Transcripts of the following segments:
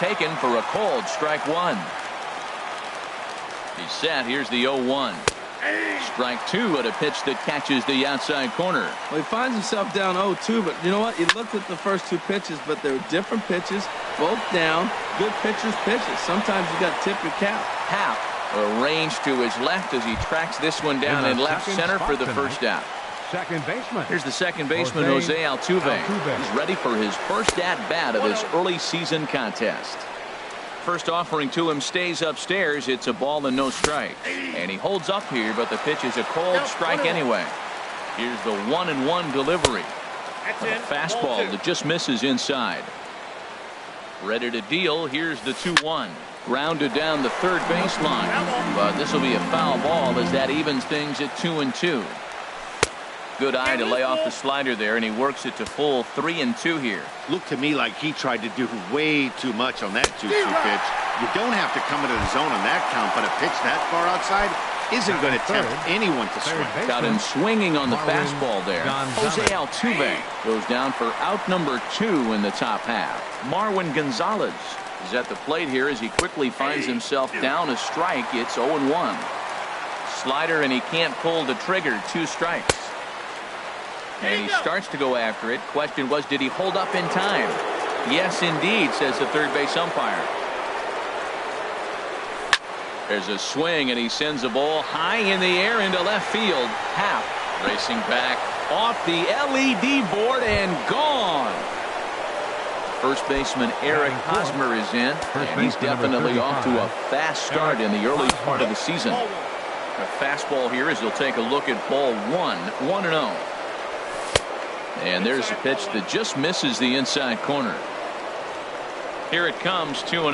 taken for a cold strike one. He's set. Here's the 0-1. Strike two at a pitch that catches the outside corner. Well, he finds himself down 0-2, but you know what? He looked at the first two pitches, but they were different pitches, both down. Good pitchers pitches. Sometimes you got to tip your cap. Happ arranged to his left as he tracks this one down in left center for the first out. Second baseman. Here's the second baseman, Jose Altuve. He's ready for his first at-bat of this early season contest. First offering to him stays upstairs. It's a ball and no strike. And he holds up here, but the pitch is a cold strike anyway. Here's the 1-1 delivery. A fastball that just misses inside. Ready to deal. Here's the 2-1. Grounded down the third baseline. But this will be a foul ball as that evens things at 2-2. Good eye to lay off the slider there, and he works it to full 3-2 here. Looked to me like he tried to do way too much on that 2-2 pitch. You don't have to come into the zone on that count, but a pitch that far outside isn't going to tempt anyone to swing. Got him swinging on the fastball there. Jose Altuve goes down for out number 2 in the top half. Marwin Gonzalez is at the plate here as he quickly finds himself down a strike. It's 0-1. Slider, and he can't pull the trigger. 2 strikes. And he starts to go after it. Question was, did he hold up in time? Yes, indeed, says the third base umpire. There's a swing, and he sends the ball high in the air into left field. Happ racing back off the LED board and gone. First baseman Eric Hosmer is in, and he's definitely off to a fast start in the early part of the season. A fastball here as he'll take a look at ball 1-0. And there's a pitch that just misses the inside corner. Here it comes, 2-0.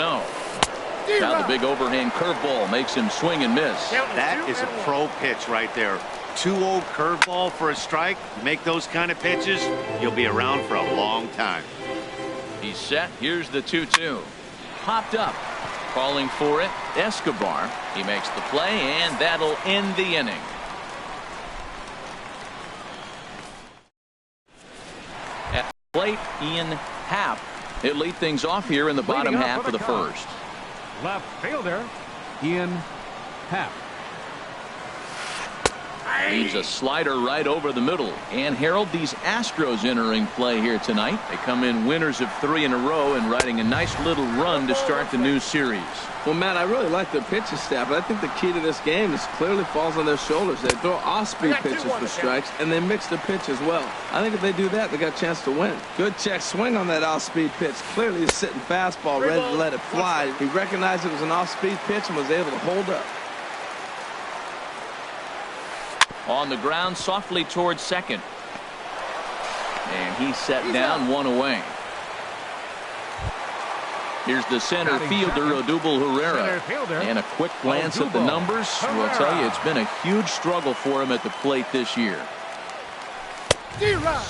Now the big overhand curveball makes him swing and miss. That is a pro pitch right there. 2-0 curveball for a strike. You make those kind of pitches, you'll be around for a long time. He's set. Here's the 2-2. Popped up. Calling for it, Escobar. He makes the play, and that'll end the inning. At the plate, Ian Happ. He'll lead things off here in the bottom half of the first. Left fielder, Ian Happ. Leaves a slider right over the middle. And Harold, these Astros entering play here tonight. They come in winners of 3 in a row and riding a nice little run to start the new series. Well, Matt, I really like their pitching staff, but I think the key to this game is clearly falls on their shoulders. They throw off-speed pitches for strikes, and they mix the pitch as well. I think if they do that, they got a chance to win. Good check swing on that off-speed pitch. Clearly, he's sitting fastball, ready to let it fly. He recognized it was an off-speed pitch and was able to hold up. On the ground, softly towards second. And he's set down, 1 away. Here's the center fielder, Odubel Herrera. And a quick glance at the numbers will tell you it's been a huge struggle for him at the plate this year.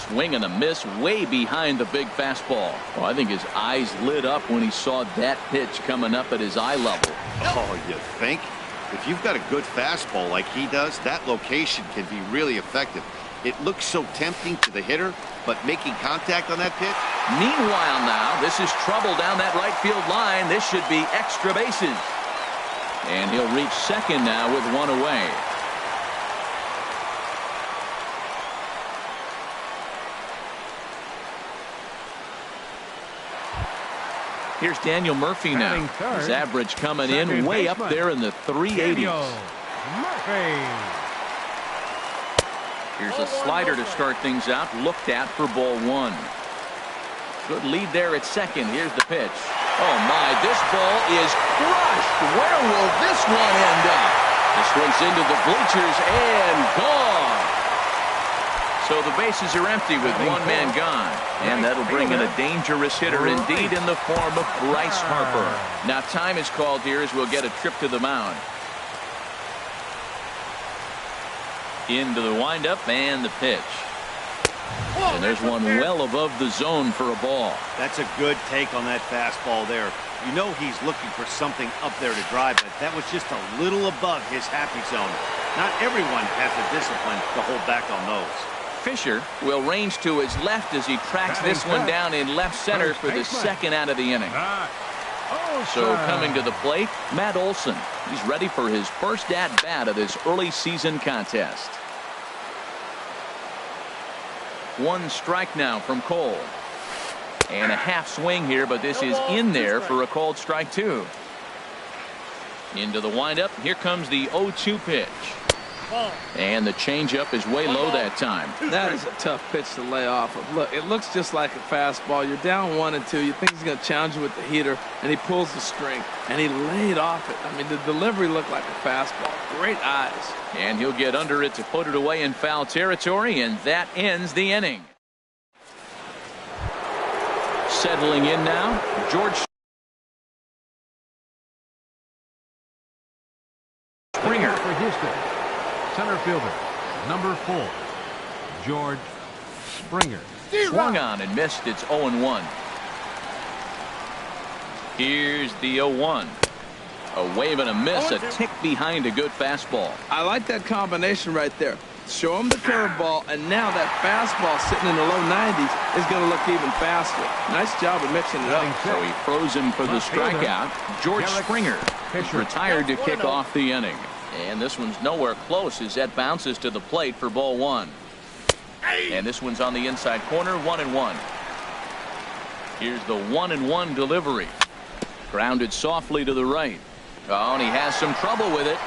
Swing and a miss way behind the big fastball. Oh, I think his eyes lit up when he saw that pitch coming up at his eye level. Oh, you think? If you've got a good fastball like he does, that location can be really effective. It looks so tempting to the hitter, but making contact on that pitch. Meanwhile now, this is trouble down that right field line. This should be extra bases. And he'll reach second now with 1 away. Here's Daniel Murphy now. His average coming in way up there in the 380s. Here's a slider to start things out. Looked at for ball 1. Good lead there at second. Here's the pitch. Oh my, this ball is crushed. Where will this one end up? This one's into the bleachers and gone. So the bases are empty with 1 man gone. And that'll bring in a dangerous hitter indeed in the form of Bryce Harper. Now time is called here as we'll get a trip to the mound. Into the windup and the pitch. And there's one well above the zone for a ball. That's a good take on that fastball there. You know he's looking for something up there to drive, but that was just a little above his happy zone. Not everyone has the discipline to hold back on those. Fisher will range to his left as he tracks this one down in left center for the second out of the inning. So coming to the plate, Matt Olson. He's ready for his first at-bat of this early season contest. One strike now from Cole. And a half swing here, but this is in there for a called strike two. Into the windup. Here comes the 0-2 pitch. And the changeup is way low that time. That is a tough pitch to lay off of. Look, it looks just like a fastball. You're down 1-2. You think he's going to challenge you with the heater, and he pulls the string, and he laid off it. I mean, the delivery looked like a fastball. Great eyes. And he'll get under it to put it away in foul territory, and that ends the inning. Settling in now, George Springer. For Houston, center fielder, number 4, George Springer. Swung on and missed. It's 0-1. Here's the 0-1. A wave and a miss, a tick behind a good fastball. I like that combination right there. Show him the curveball, and now that fastball sitting in the low 90s is going to look even faster. Nice job of mixing it up. So he froze him for the strikeout. George Springer is retired to kick off the inning. And this one's nowhere close as that bounces to the plate for ball one. And this one's on the inside corner, 1-1. Here's the 1-1 delivery. Grounded softly to the right. Oh, and he has some trouble with it.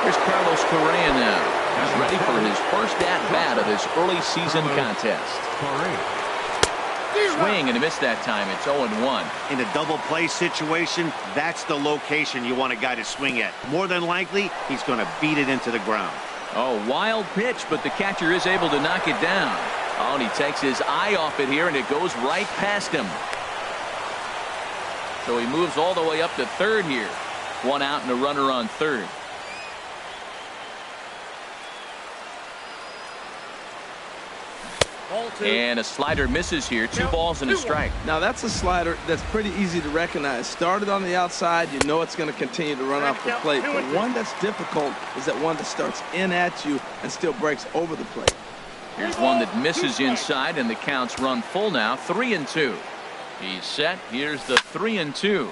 Here's Carlos Correa now. He's ready for his first at-bat of this early season contest. Swing and a miss that time. It's 0-1. In a double play situation, that's the location you want a guy to swing at. More than likely, he's going to beat it into the ground. Oh, wild pitch, but the catcher is able to knock it down. Oh, and he takes his eye off it here, and it goes right past him. So he moves all the way up to third here. One out and a runner on third. And a slider misses here. 2 balls and a strike. Now that's a slider that's pretty easy to recognize. Started on the outside, you know it's going to continue to run off the plate. But one that's difficult is that one that starts in at you and still breaks over the plate. Here's one that misses inside, and the count's run full now. 3-2. He's set. Here's the 3-2.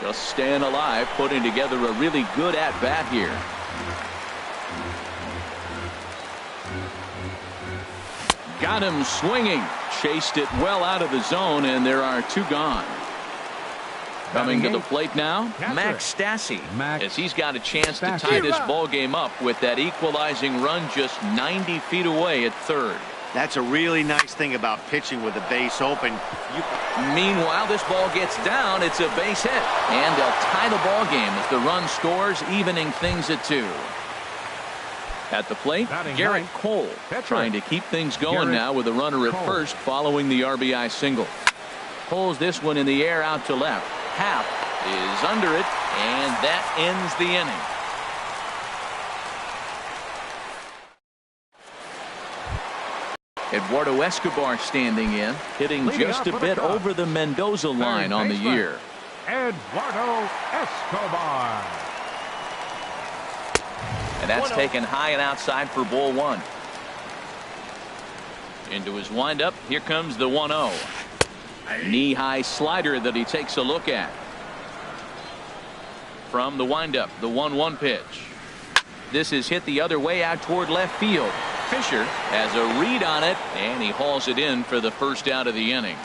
Just staying alive, putting together a really good at-bat here. Got him swinging. Chased it well out of the zone, and there are 2 gone. Coming to the plate now, Max Stassi, as he's got a chance to tie this ball game up with that equalizing run just 90 feet away at third. That's a really nice thing about pitching with the base open. Meanwhile, this ball gets down. It's a base hit, and they'll tie the ball game as the run scores, evening things at 2. At the plate, Garrett Cole trying to keep things going now with a runner at first following the RBI single. Pulls this one in the air out to left. Happ is under it, and that ends the inning. Eduardo Escobar standing in, hitting just a bit over the Mendoza line on the year. Eduardo Escobar. And that's taken high and outside for ball one. Into his windup. Here comes the 1-0. Knee-high slider that he takes a look at. From the windup, the 1-1 pitch. This is hit the other way out toward left field. Fisher has a read on it, and he hauls it in for the first out of the inning.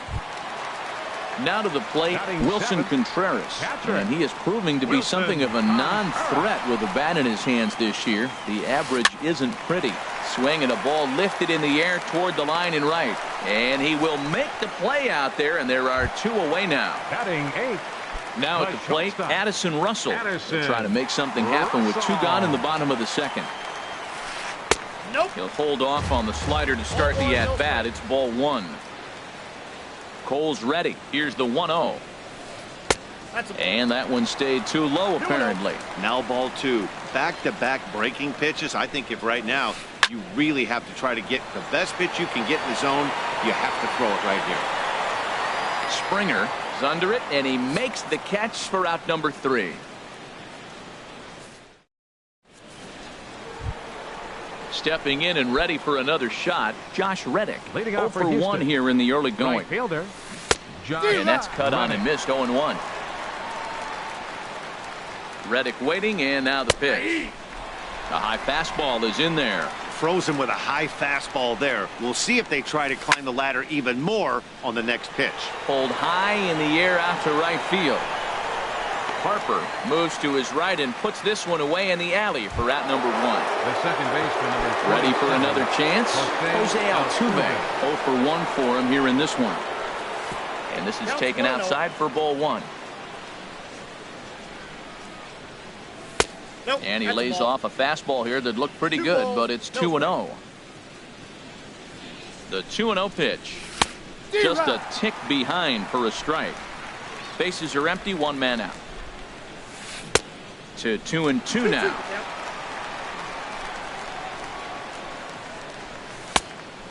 Now to the plate, Wilson Contreras, and he is proving to be something of a non-threat with a bat in his hands this year. The average isn't pretty. Swing and a ball lifted in the air toward the line and right, and he will make the play out there, and there are 2 away now. Batting 8th. Now at the plate, Addison Russell will try to make something happen with 2 gone in the bottom of the second. He'll hold off on the slider to start the at-bat. It's ball 1. Cole's ready. Here's the 1-0. And that one stayed too low, apparently. Now ball 2. Back-to-back breaking pitches. I think if right now you really have to try to get the best pitch you can get in the zone, you have to throw it right here. Springer is under it, and he makes the catch for out number 3. Stepping in and ready for another shot, Josh Reddick. Leading 0 off for for 1 here in the early going. Right fielder, Josh And that's cut on and Reddick. missed. 0-1. Reddick waiting, and now the pitch. A high fastball is in there. Frozen with a high fastball there. We'll see if they try to climb the ladder even more on the next pitch. Pulled high in the air out to right field. Harper moves to his right and puts this one away in the alley for out number 1. The second baseman, number Ready for 27, another chance? Jose Jose Altuve. 0 for 1 for him here in this one. And this is taken outside for ball 1. And he lays off a fastball here that looked pretty good, but it's 2-0. The 2-0 pitch. Just a tick behind for a strike. Bases are empty, 1 man out. To 2-2 now.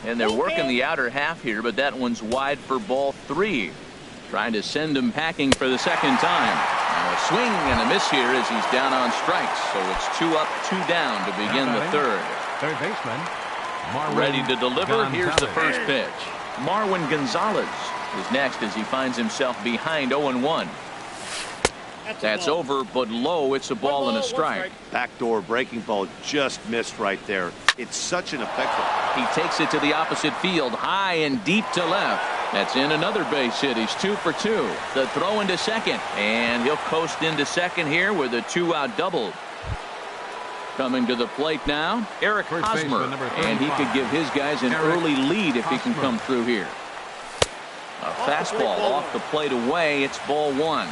And they're working the outer half here, but that one's wide for ball 3. Trying to send him packing for the second time. Now a swing and a miss here as he's down on strikes. So it's 2 up, 2 down to begin the third. Third baseman, Marwin Ready to deliver. Here's the Gonzalez. first pitch. Marwin Gonzalez is next as he finds himself behind 0-1. That's over, but low. It's a ball and a strike. Backdoor breaking ball just missed right there. It's such an effective. He takes it to the opposite field, high and deep to left. That's in another base hit. He's 2 for 2. The throw into second, and he'll coast into second here with a 2-out double. Coming to the plate now, Eric First Hosmer, baseman, number and he 35. could give his guys an Eric early lead if he can Hosmer. come through here. A fastball off the plate away. It's ball 1.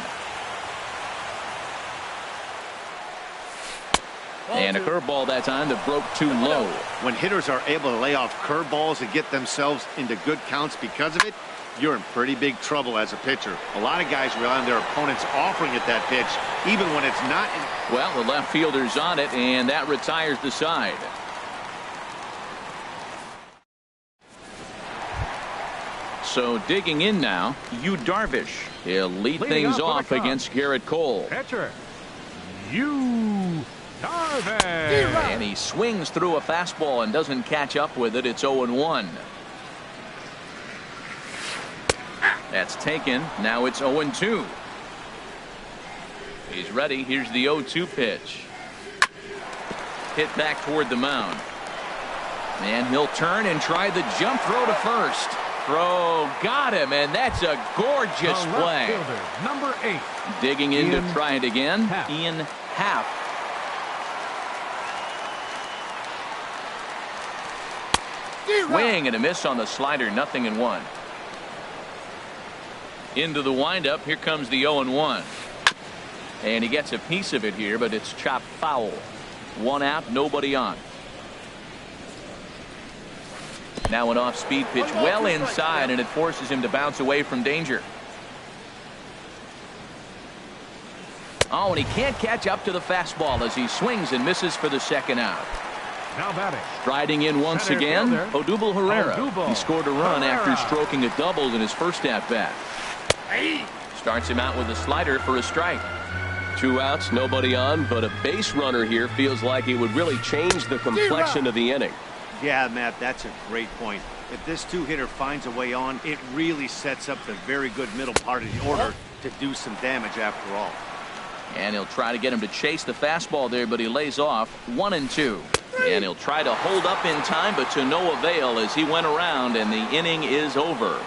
And a curveball that time that broke too low. When hitters are able to lay off curveballs and get themselves into good counts because of it, you're in pretty big trouble as a pitcher. A lot of guys rely on their opponents offering it that pitch, even when it's not. Well, the left fielder's on it, and that retires the side. So digging in now, Yu Darvish. He'll lead Leading things off off with the Cubs. against Garrett Cole. Pitcher, Yu Darvish. And he swings through a fastball and doesn't catch up with it. It's 0-1. That's taken. Now it's 0-2. He's ready. Here's the 0-2 pitch. Hit back toward the mound. And he'll turn and try the jump throw to first. Throw got him, and that's a gorgeous The left play. fielder, number 8. Digging in to Ian try it again. Happ. Ian Happ. Swing and a miss on the slider. 0-1. Into the windup. Here comes the 0-1. And he gets a piece of it here, but it's chopped foul. 1 out, nobody on. Now an off-speed pitch well inside, and it forces him to bounce away from danger. Oh, and he can't catch up to the fastball as he swings and misses for the second out. Now batting, Striding in once Center again, fielder, Odubel Herrera. Odubel He scored a run after Herrera. stroking a double in his first at-bat. Starts him out with a slider for a strike. 2 outs, nobody on, but a base runner here feels like it would really change the complexion of the inning. Yeah, Matt, that's a great point. If this 2-hitter finds a way on, it really sets up the very good middle part of the order to do some damage after all. And he'll try to get him to chase the fastball there, but he lays off 1-2. And he'll try to hold up in time, but to no avail as he went around, and the inning is over.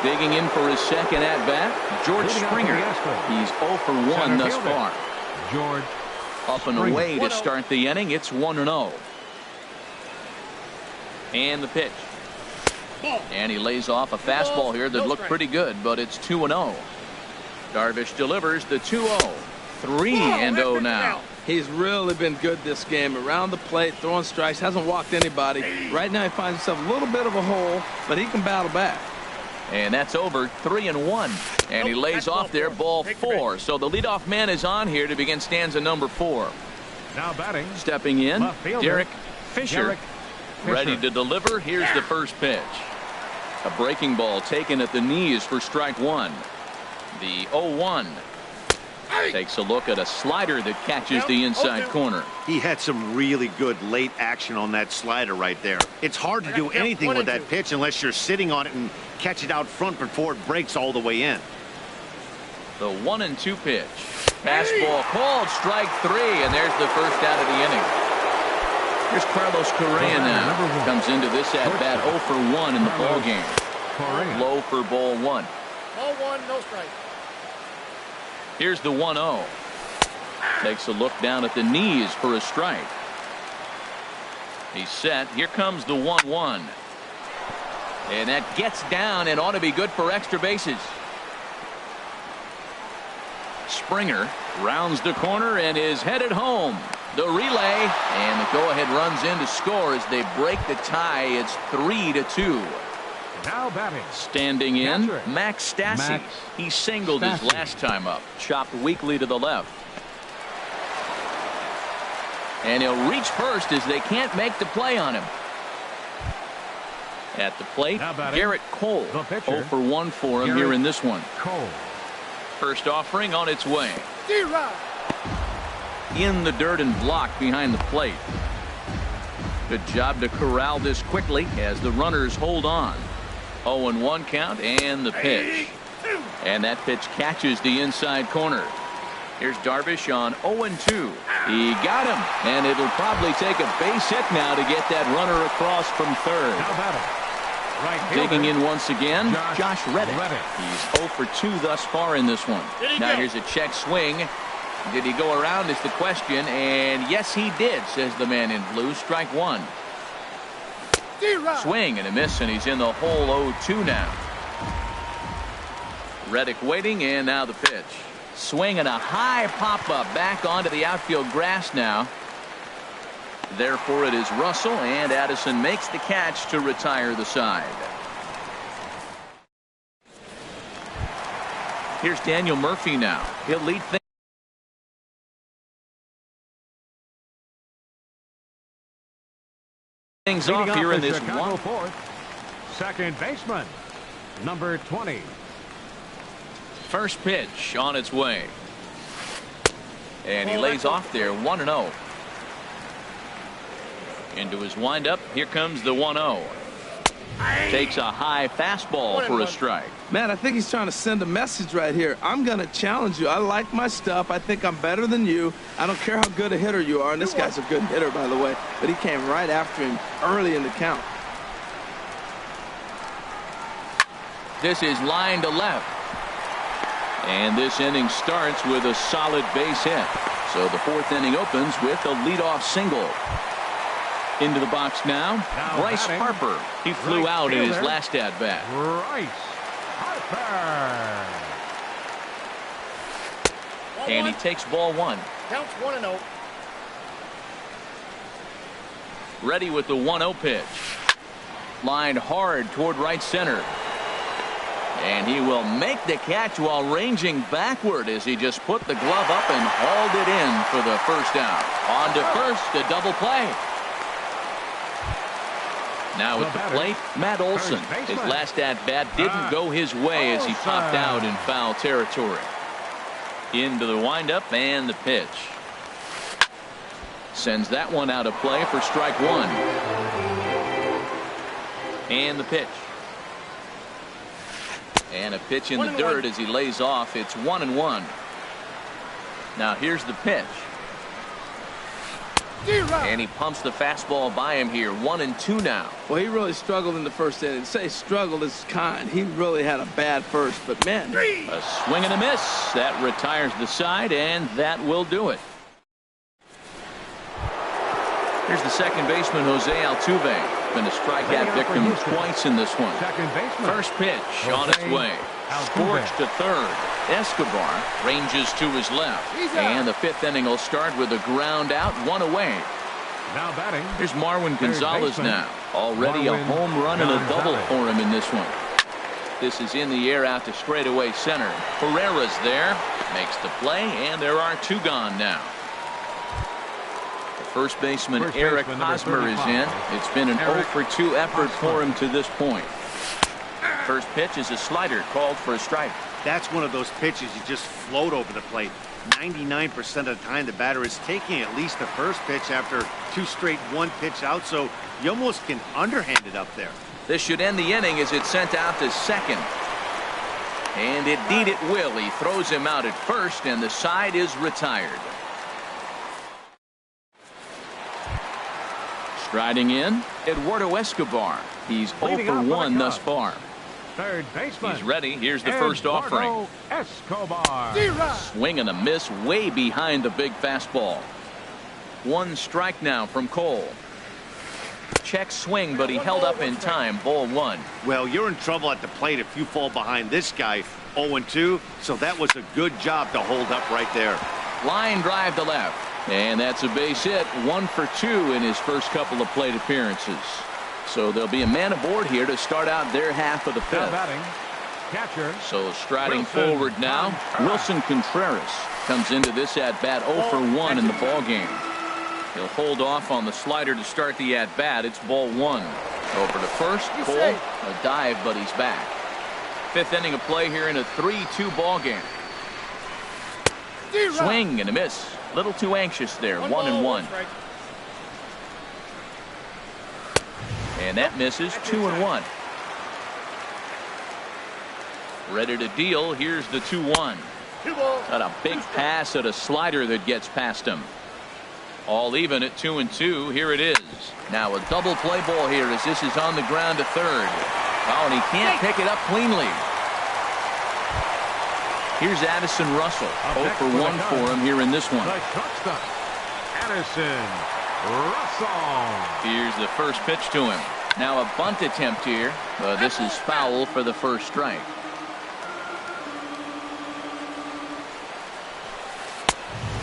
Digging in for his second at-bat, George Leading off Springer. for the Astros. He's 0 for 1 Center thus fielder, far. George Up and Springer. away to start the inning. It's 1-0. And the pitch. And he lays off a fastball here that looked pretty good, but it's 2-0. Darvish delivers the 2-0. 3-0 now. He's really been good this game. Around the plate, throwing strikes, hasn't walked anybody. Right now he finds himself a little bit of a hole, but he can battle back. And that's over. 3-1. And he lays off there, ball 4. So the leadoff man is on here to begin stanza number 4. Now batting, Stepping in, left fielder, Derek Fisher. Derek Fisher. Ready to deliver. Here's the first pitch. A breaking ball taken at the knees for strike 1. The 0-1. Takes a look at a slider that catches the inside corner. He had some really good late action on that slider right there. It's hard to do anything with that pitch unless you're sitting on it and catch it out front before it breaks all the way in. The 1-2 pitch. Fastball called, strike 3, and there's the first out of the inning. Here's Carlos Correa now. Comes into this at-bat 0 for 1 in the ball game. Low for ball 1. Ball 1, no strike. Here's the 1-0. Takes a look down at the knees for a strike. He's set. Here comes the 1-1. And that gets down and ought to be good for extra bases. Springer rounds the corner and is headed home. The relay, and the go-ahead runs in to score as they break the tie. It's 3-2. Now batting. Standing in, Max Stassi. He singled his last time up. Chopped weakly to the left. And he'll reach first as they can't make the play on him. At the plate, Garrett Cole. 0 for 1 for him here in this one. Cole. First offering on its way. In the dirt and blocked behind the plate. Good job to corral this quickly as the runners hold on. 0-1 count and the pitch. And that pitch catches the inside corner. Here's Darvish on 0-2. He got him, and it'll probably take a base hit now to get that runner across from third. Digging in once again, Josh Reddick. He's 0 for 2 thus far in this one. Now here's a check swing. Did he go around is the question, and yes he did, says the man in blue. Strike 1. Swing and a miss, and he's in the hole 0-2 now. Reddick waiting, and now the pitch. Swing and a high pop-up back onto the outfield grass now. Therefore it is Russell, and Addison makes the catch to retire the side. Here's Daniel Murphy now. He'll lead things off here in this one. Second baseman, number 20. First pitch on its way. And he lays off there, 1-0. Into his windup, here comes the 1-0. Takes a high fastball for a strike. Man, I think he's trying to send a message right here. I'm going to challenge you. I like my stuff. I think I'm better than you. I don't care how good a hitter you are. And this guy's a good hitter, by the way. But he came right after him early in the count. This is line to left. And this inning starts with a solid base hit. So the fourth inning opens with a leadoff single. Into the box now Bryce Harper. He flew out in his last at-bat. Bryce Harper. And he takes ball 1. Counts 1-0. Ready with the 1-0 pitch. Lined hard toward right center. And he will make the catch while ranging backward as he just put the glove up and hauled it in for the first out. On to first, a double play. Now at the plate, Matt Olson. His last at-bat didn't go his way as he popped out in foul territory. Into the windup and the pitch. Sends that one out of play for strike 1. And the pitch. And a pitch in the dirt as he lays off. It's 1-1. Now here's the pitch. And he pumps the fastball by him here. 1-2 now. Well, he really struggled in the first inning. Say struggled is kind. He really had a bad first, but man. A swing and a miss. That retires the side, and that will do it. Here's the second baseman, Jose Altuve. Been a strikeout victim twice in this one. First pitch on its way. Scorched to third. Escobar ranges to his left. And the fifth inning will start with a ground out, 1 away. Now batting. Here's Marwin Gonzalez now. Already a home run and a double for him in this one. This is in the air out to straightaway center. Herrera's there. Makes the play, and there are 2 gone now. First baseman Eric Hosmer is in. It's been an 0 for 2 effort for him to this point. First pitch is a slider called for a strike. That's one of those pitches you just float over the plate. 99% of the time, the batter is taking at least the first pitch after 2 straight 1-pitch out, so you almost can underhand it up there. This should end the inning as it's sent out to second. And indeed it will. He throws him out at first, and the side is retired. Striding in, Eduardo Escobar. He's 0 for 1 thus far. Third baseman. He's ready. Here's the first offering. Escobar. Swing and a miss way behind the big fastball. 1 strike now from Cole. Check swing, but he held up in time. Ball 1. Well, you're in trouble at the plate if you fall behind this guy. 0-2, so that was a good job to hold up right there. Line drive to left. And that's a base hit. 1 for 2 in his first couple of plate appearances. So there'll be a man aboard here to start out their half of the 5th. Batting, catcher. So striding Wilson forward now, Wilson Contreras comes into this at-bat 0 for 1 in the ballgame. He'll hold off on the slider to start the at-bat. It's ball 1. Over to first, Cole, a dive, but he's back. 5th inning of play here in a 3-2 ballgame. Swing and a miss. Little too anxious there. 1-1. And that misses. 2-1. Ready to deal. Here's the 2-1. Got a big pass at a slider that gets past him. All even at 2-2. Here it is. Now a double play ball here as this is on the ground to third. Oh, and he can't pick it up cleanly. Here's Addison Russell. 0 for 1 for him here in this one. The shortstop, Addison Russell. Here's the first pitch to him. Now a bunt attempt here. This is foul for the first strike.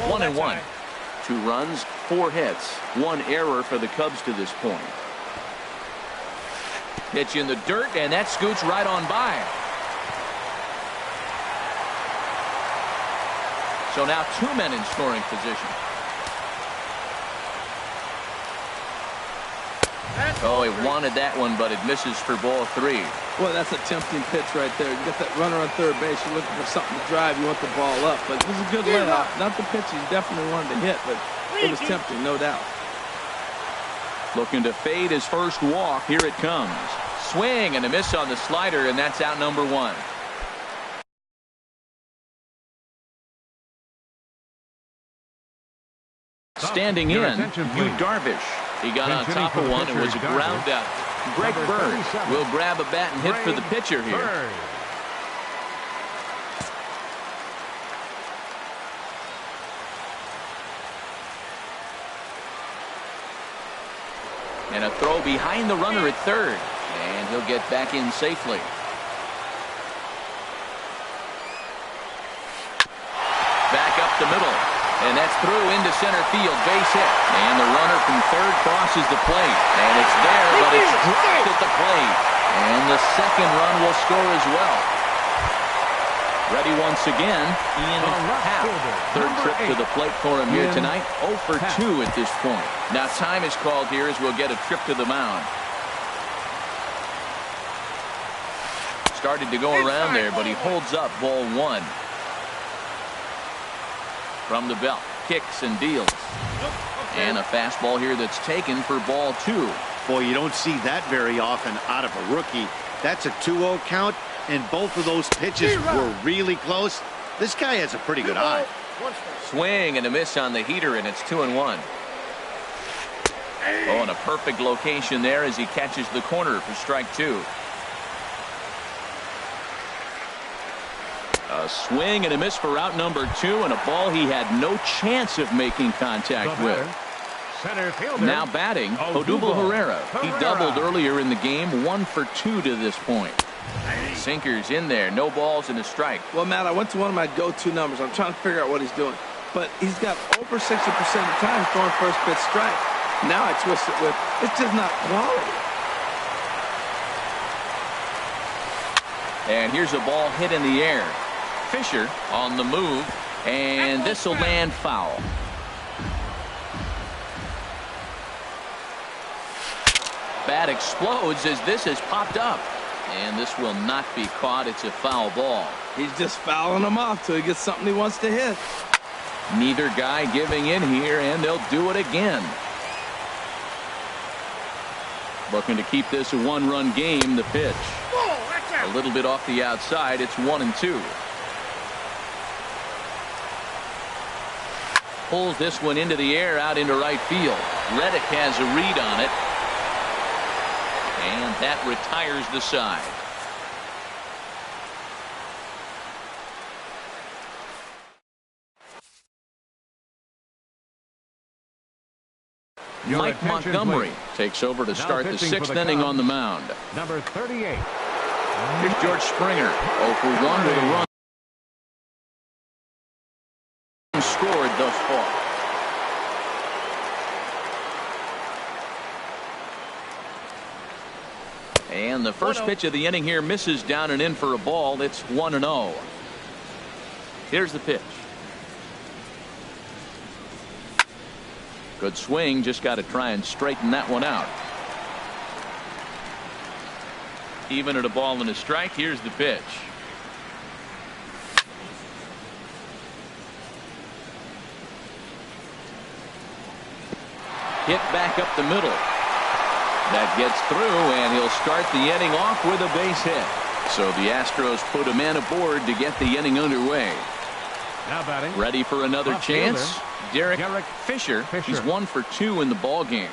One and one. 2 runs, 4 hits, 1 error for the Cubs to this point. Hits you in the dirt, and that scoots right on by. So now 2 men in scoring position. Oh, he wanted that one, but it misses for ball 3. Well, that's a tempting pitch right there. You get that runner on third base. You're looking for something to drive. You want the ball up. But this is a good layoff. Not the pitch he definitely wanted to hit, but it was tempting, no doubt. Looking to fade his first walk. Here it comes. Swing and a miss on the slider, and that's out number 1. Standing in, Yu Darvish. He got on top of one. It was a ground out. Greg Bird will grab a bat and hit for the pitcher here. And a throw behind the runner at third. And he'll get back in safely. Back up the middle. And that's through into center field. Base hit. And the runner from third crosses the plate. And it's there, but it's dropped at the plate. And the second run will score as well. Ready once again, Ian Happ. Third trip to the plate for him here tonight. 0 for 2 at this point. Now time is called here as we'll get a trip to the mound. Started to go around there, but he holds up ball 1. From the belt, kicks and deals. And a fastball here that's taken for ball 2. Boy, you don't see that very often out of a rookie. That's a 2-0 count, and both of those pitches were really close. This guy has a pretty good eye. Swing and a miss on the heater, and it's 2-1. Oh, and a perfect location there as he catches the corner for strike 2. A swing and a miss for out number 2, and a ball he had no chance of making contact with. Center fielder. Now batting, Odubel Herrera. He doubled earlier in the game, 1 for 2 to this point. Sinkers in there, no balls and a strike. Well, Matt, I went to one of my go-to numbers. I'm trying to figure out what he's doing. But he's got over 60% of the time throwing first pitch strike. Now I twist it with, it's just not quality. And here's a ball hit in the air. Fisher on the move, and this will land foul. Bat explodes as this has popped up. And this will not be caught. It's a foul ball. He's just fouling him off till he gets something he wants to hit. Neither guy giving in here, and they'll do it again. Looking to keep this a one-run game. The pitch. A little bit off the outside. It's 1-2. Pulls this one into the air out into right field. Reddick has a read on it. And that retires the side. Mike Montgomery takes over to start the 6th inning on the mound. Number 38. Here's George Springer. 0 for 1 with a run scored thus far. And the first pitch of the inning here misses down and in for a ball. It's 1-0. Here's the pitch. Good swing. Just got to try and straighten that one out. Even at a ball and a strike. Here's the pitch. Hit back up the middle. That gets through, and he'll start the inning off with a base hit. So the Astros put a man aboard to get the inning underway. Now batting. Ready for another chance. Derek Fisher. He's 1 for 2 in the ball game.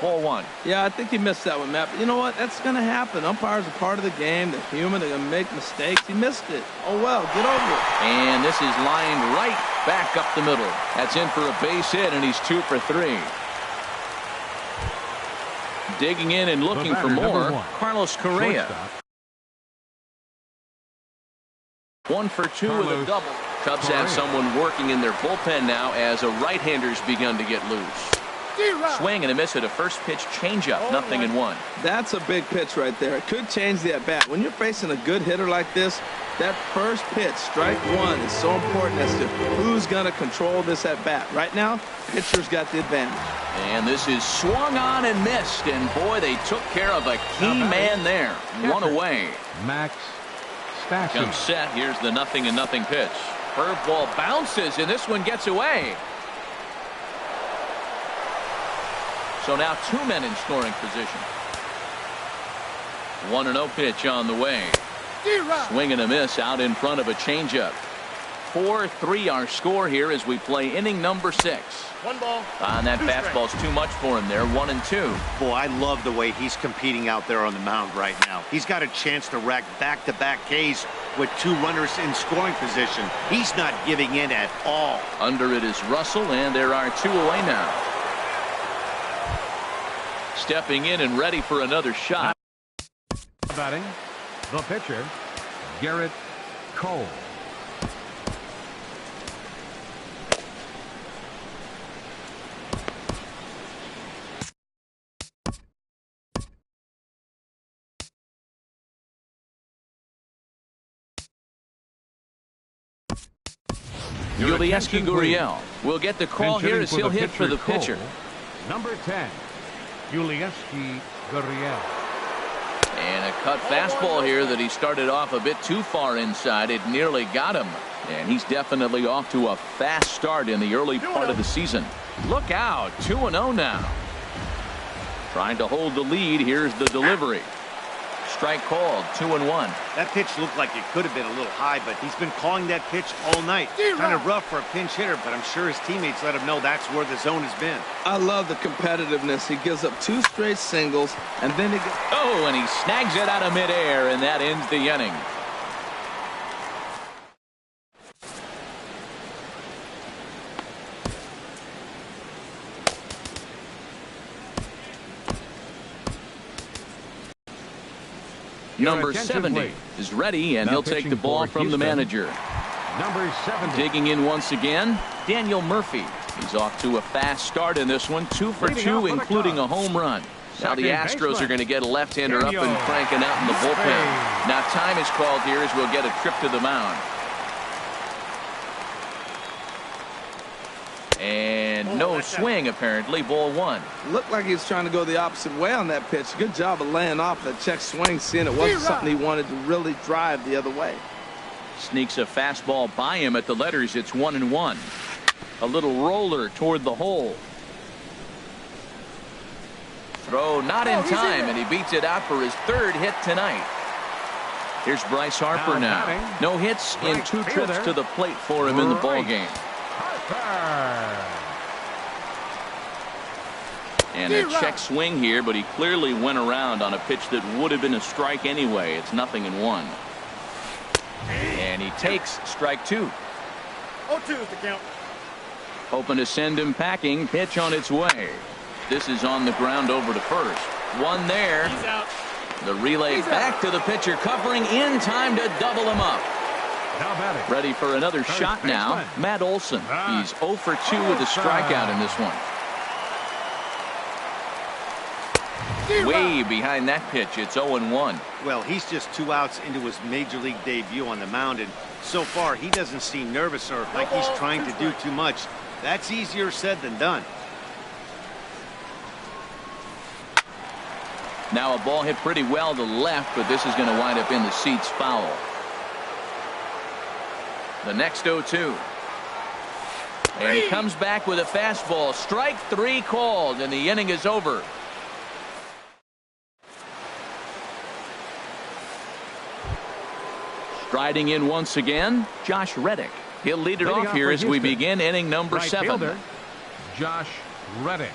Ball 1. Yeah, I think he missed that one, Matt. But you know what? That's going to happen. Umpires are part of the game. They're human. They're going to make mistakes. He missed it. Oh, well, get over it. And this is lined right back up the middle. That's in for a base hit, and he's 2 for 3. Digging in and looking for more, Carlos Correa. 1 for 2 with a double. Cubs have someone working in their bullpen now as a right-hander's begun to get loose. Swing and a miss at a first pitch changeup. 0-1. That's a big pitch right there. It could change the at-bat. When you're facing a good hitter like this, that first pitch, strike one, is so important as to who's going to control this at-bat. Right now, pitcher's got the advantage. And this is swung on and missed. And boy, they took care of a key man there. One away. Max Stassi. Comes set. Here's the 0-0 pitch. Curveball bounces, and this one gets away. So now 2 men in scoring position. 1-0 pitch on the way. Swing and a miss out in front of a changeup. 4-3 our score here as we play inning number 6. 1 ball. And that fastball's too much for him there. 1-2. Boy, I love the way he's competing out there on the mound right now. He's got a chance to rack back-to-back Ks with 2 runners in scoring position. He's not giving in at all. Under it is Russell, and there are 2 away now. Stepping in and ready for another shot. Batting, the pitcher, Garrett Cole. Yulieski Gurriel will get the call here as he'll hit for the pitcher. Number 10, Yulieski Gurriel. And a cut fastball here that he started off a bit too far inside. It nearly got him. And he's definitely off to a fast start in the early part of the season. Look out. 2-0 now. Trying to hold the lead. Here's the delivery. Strike called. 2-1. That pitch looked like it could have been a little high, but he's been calling that pitch all night. Kind of rough for a pinch hitter, but I'm sure his teammates let him know that's where the zone has been. I love the competitiveness. He gives up 2 straight singles, and then he gets... Oh, and he snags it out of midair, and that ends the inning. Number 70 is ready, and he'll take the ball from the manager. Number 70. Digging in once again, Daniel Murphy. He's off to a fast start in this one. 2 for 2, including a home run. Now the Astros are going to get a left-hander up and cranking out in the bullpen. Now time is called here as we'll get a trip to the mound. And no swing, apparently. Ball one. Looked like he was trying to go the opposite way on that pitch. Good job of laying off that check swing, seeing it wasn't something he wanted to really drive the other way. Sneaks a fastball by him at the letters. It's 1-1. A little roller toward the hole. Throw not in time, and he beats it out for his third hit tonight. Here's Bryce Harper now. No hits in 2 trips to the plate for him in the ball game. And a check swing here, but he clearly went around on a pitch that would have been a strike anyway. It's 0-1. And he takes strike 2. 0-2 is the count. Hoping to send him packing. Pitch on its way. This is on the ground over to first. One there. He's out. The relay back to the pitcher, covering in time to double him up. Ready for another shot now. Matt Olson. He's 0 for 2 with a strikeout in this one. Way behind that pitch. It's 0-1. Well, he's just 2 outs into his major league debut on the mound, and so far he doesn't seem nervous or like he's trying to do too much. That's easier said than done. Now a ball hit pretty well to left, but this is going to wind up in the seats foul. The next 0-2. And he comes back with a fastball. Strike 3 called, and the inning is over. Striding in once again, Josh Reddick. He'll lead it off here as we begin inning number 7. Josh Reddick.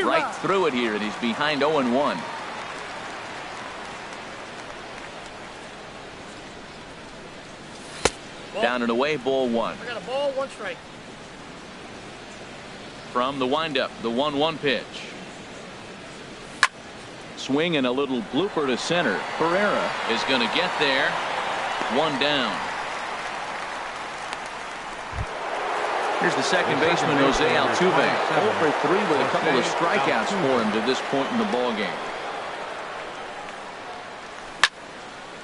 Right through it here, and he's behind 0-1. Down and away, ball 1. I got a ball, 1 strike. From the windup, the 1-1 pitch. Swing and a little blooper to center. Pereira is going to get there. 1 down. Here's the second baseman, Jose Altuve. 0 for 3 with a couple of strikeouts for him to this point in the ball game.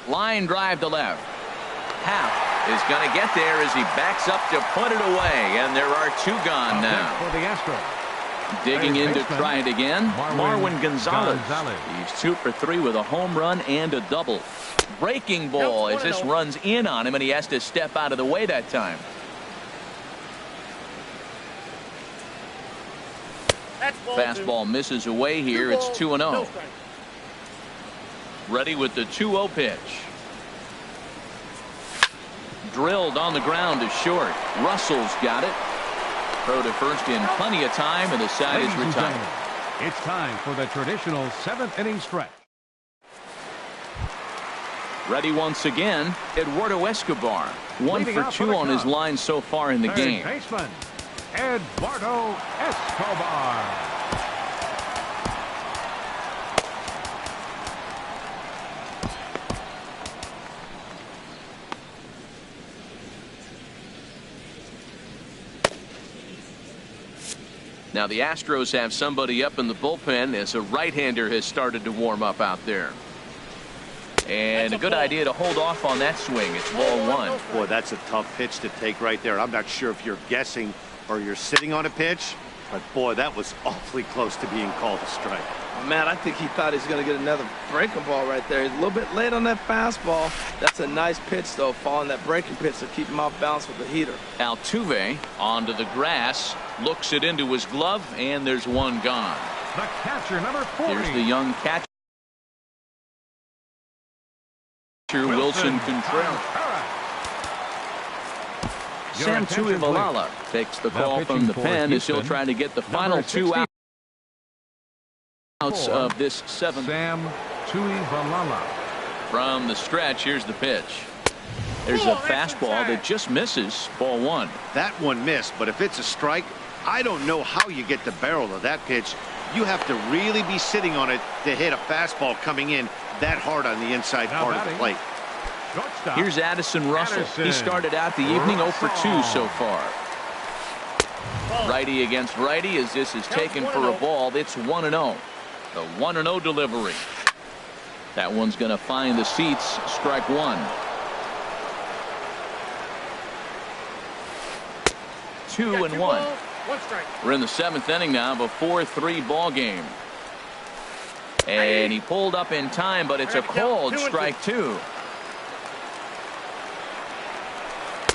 Line drive to left. Half is going to get there as he backs up to put it away, and there are 2 gone now. For the Astros. Digging in to try it again, Marwin Gonzalez. He's 2 for 3 with a home run and a double. Breaking ball as this runs in on him, and he has to step out of the way that time. Fastball misses away here. It's 2-0. Ready with the 2-0 pitch. Drilled on the ground to short. Russell's got it. Throw to first in plenty of time, and the side is retired. It's time for the traditional 7th inning stretch. Ready once again, Eduardo Escobar. 1 for 2 on his line so far in the game. Baseman, Eduardo Escobar. Now the Astros have somebody up in the bullpen as a right-hander has started to warm up out there. And a good idea to hold off on that swing. It's ball 1. Boy, that's a tough pitch to take right there. I'm not sure if you're guessing or you're sitting on a pitch, but boy, that was awfully close to being called a strike. Man, I think he thought he was going to get another breaking ball right there. He's a little bit late on that fastball. That's a nice pitch, though, following that breaking pitch to keep him off balance with the heater. Altuve onto the grass, looks it into his glove, and there's 1 gone. The catcher, number 40. Here's the young catcher, Wilson Contreras. Sam Tuivalala takes the call from the pen as he'll try to get the final 2 outs of this 7th. Sam Tuivalala. From the stretch, here's the pitch. There's a fastball that just misses. Ball 1. That one missed, but if it's a strike, I don't know how you get the barrel of that pitch. You have to really be sitting on it to hit a fastball coming in that hard on the inside part of the plate. Here's Addison Russell. He started out the evening 0 for 2 so far. Righty against righty as this is taken for a ball. It's 1-0. The 1-0 delivery. That one's going to find the seats. Strike 1. 2-1. One strike. We're in the 7th inning now of a 4-3 ball game. And he pulled up in time, but it's a called strike 2.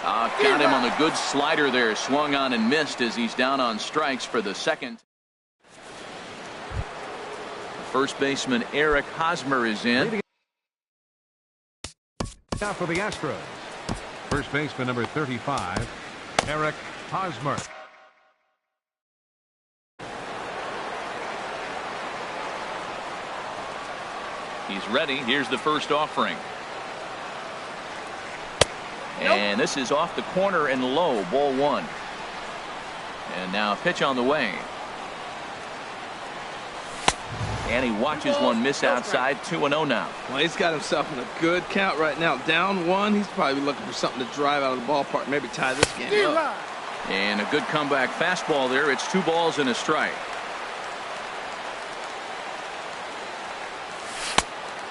Got him on the good slider there. Swung on and missed as he's down on strikes for the second. First baseman Eric Hosmer is in. Now for the Astros, first baseman number 35, Eric Hosmer. He's ready. Here's the first offering. And this is off the corner and low, ball 1. And now a pitch on the way. And he watches one miss outside. 2-0 now. Well, he's got himself in a good count right now. Down 1. He's probably looking for something to drive out of the ballpark, maybe tie this game up. And a good comeback fastball there. It's 2 balls and a strike.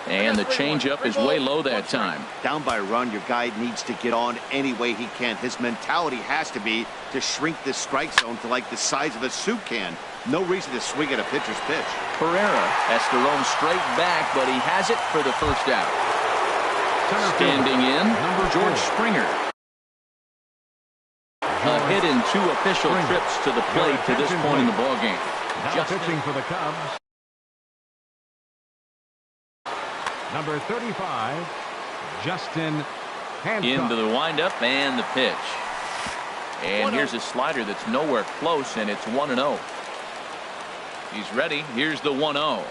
And the changeup is way low that time. Down by a run, your guy needs to get on any way he can. His mentality has to be to shrink this strike zone to like the size of a soup can. No reason to swing at a pitcher's pitch. Pereira has to roam straight back, but he has it for the first out. Standing in, George Springer. A hit in 2 official trips to the plate to this point in the ballgame. Now pitching for the Cubs, number 35, Justin Hancock. Into the windup and the pitch. And here's a slider that's nowhere close, and it's 1-0. He's ready. Here's the 1-0.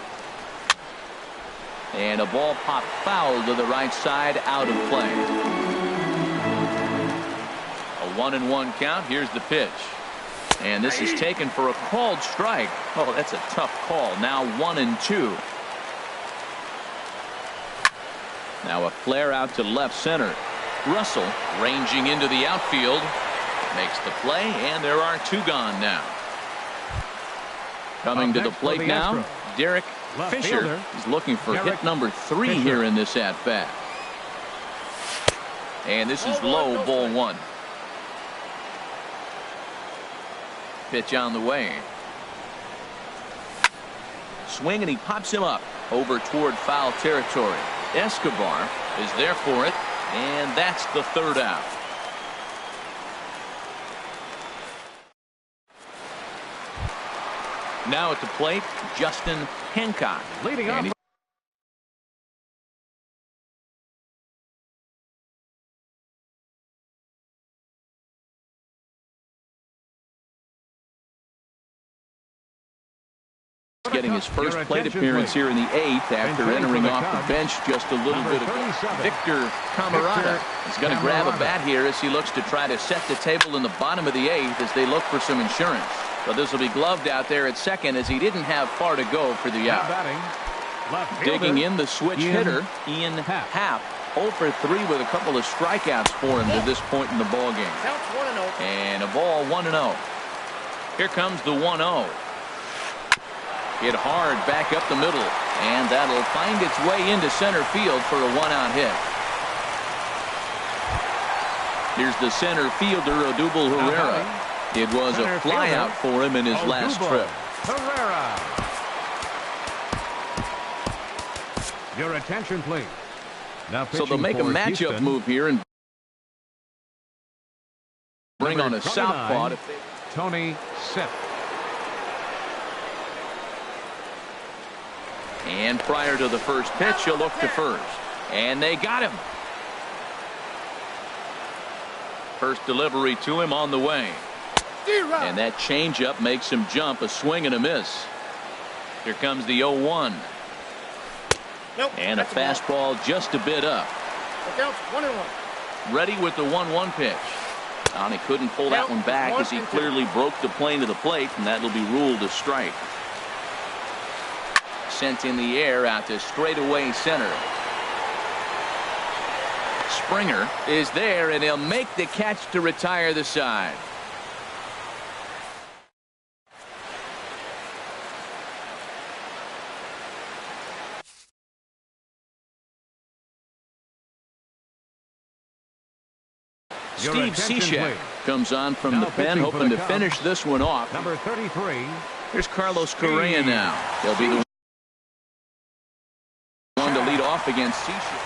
And a ball popped foul to the right side, out of play. A 1-1 count. Here's the pitch. And this is taken for a called strike. Oh, that's a tough call. Now 1-2. Now a flare out to left center. Russell ranging into the outfield. Makes the play, and there are 2 gone now. Coming to the plate now, Derek Fisher. He's looking for hit number 3 here in this at-bat. And this is low, ball 1. Pitch on the way. Swing, and he pops him up over toward foul territory. Escobar is there for it, and that's the 3rd out. Now at the plate, Justin Hancock. Leading off. Getting his first plate appearance here in the 8th after entering off the bench just a little bit ago. Victor Camarada is going to grab a bat here as he looks to try to set the table in the bottom of the 8th as they look for some insurance. But this will be gloved out there at second as he didn't have far to go for the out. Digging in the switch hitter, Ian Happ. 0 for 3 with a couple of strikeouts for him to this point in the ballgame. And a ball 1-0. Here comes the 1-0. Hit hard back up the middle, and that'll find its way into center field for a 1-out hit. Here's the center fielder, Odubel Herrera. It was a flyout for him in his last trip. Herrera. Your attention, please. Now so they'll make a matchup move here and bring on a southpaw. Tony Sipp. And prior to the first pitch, he'll look to first. And they got him. First delivery to him on the way. And that changeup makes him jump. A swing and a miss. Here comes the 0-1. And a fastball just a bit up. Ready with the 1-1 pitch. And he couldn't pull that one back as he clearly broke the plane to the plate, and that'll be ruled a strike. Sent in the air out to straightaway center. Springer is there, and he'll make the catch to retire the side. Steve Cishek comes on from the pen, hoping to finish this one off. Number 33. Here's Carlos Correa now. He'll be the one to lead off against Seashore.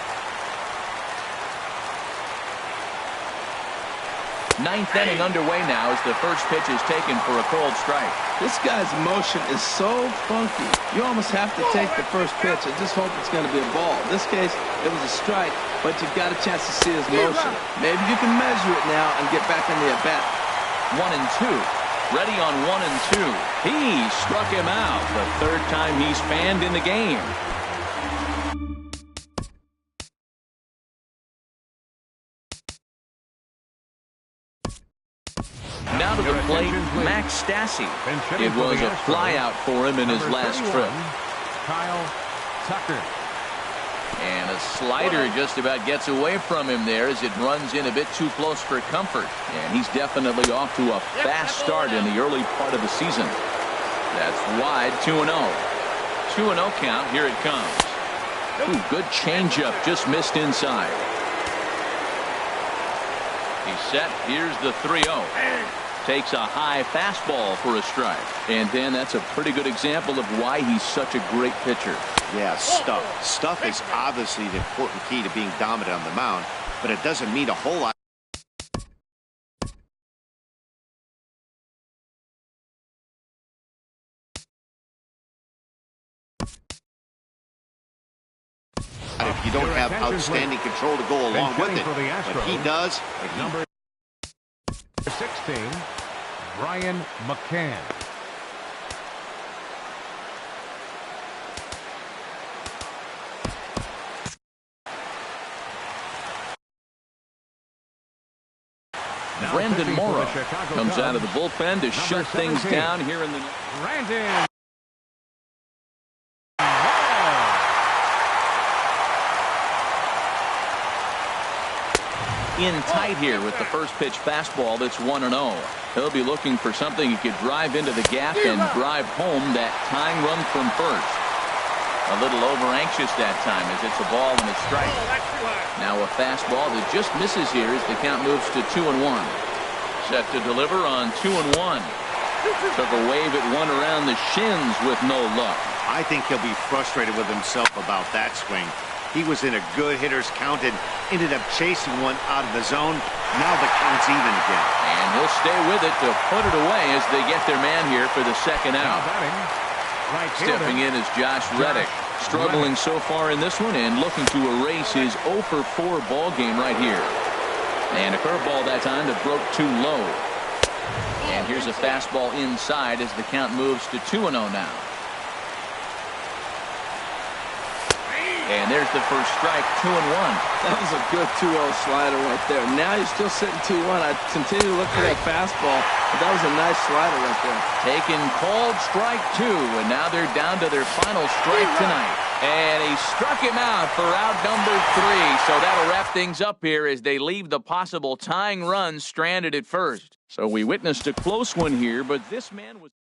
Ninth inning underway now as the first pitch is taken for a cold strike. This guy's motion is so funky. You almost have to take the first pitch and just hope it's going to be a ball. In this case, it was a strike, but you got a chance to see his motion. Maybe you can measure it now and get back in the at-bat. 1-2. Ready on 1-2. He struck him out the third time he's fanned in the game. Now to the plate, Max Stassi. It was a flyout for him in his last trip. Kyle Tucker. And a slider just about gets away from him there as it runs in a bit too close for comfort. And he's definitely off to a fast start in the early part of the season. That's wide, 2-0. 2-0 count, here it comes. Ooh, good changeup, just missed inside. He's set, here's the 3-0. Takes a high fastball for a strike. And then that's a pretty good example of why he's such a great pitcher. Yeah, stuff. Stuff is obviously the important key to being dominant on the mound, but it doesn't mean a whole lot. If you don't have outstanding control to go along with it, but he does. Number 16, Brian McCann. Brandon Morrow comes out of the bullpen to shut things down here in the... Brandon. In tight here with the first pitch fastball that's 1-0. He'll be looking for something he could drive into the gap and drive home that tying run from first. A little over anxious that time as it's a ball and a strike. Now a fastball that just misses here as the count moves to 2-1. Set to deliver on 2-1. Took a wave at one around the shins with no luck. I think he'll be frustrated with himself about that swing. He was in a good hitter's count and ended up chasing one out of the zone. Now the count's even again. And he'll stay with it to put it away as they get their man here for the second out. Stepping in is Josh Reddick. Struggling so far in this one and looking to erase his 0 for 4 ball game right here. And a curveball that time that broke too low. And here's a fastball inside as the count moves to 2-0 now. And there's the first strike, 2-1. That was a good 2-0 slider right there. Now you're still sitting 2-1. I continue to look for that fastball, but that was a nice slider right there. Taken called strike 2, and now they're down to their final strike tonight. And he struck him out for out number 3. So that'll wrap things up here as they leave the possible tying run stranded at first. So we witnessed a close one here, but this man was...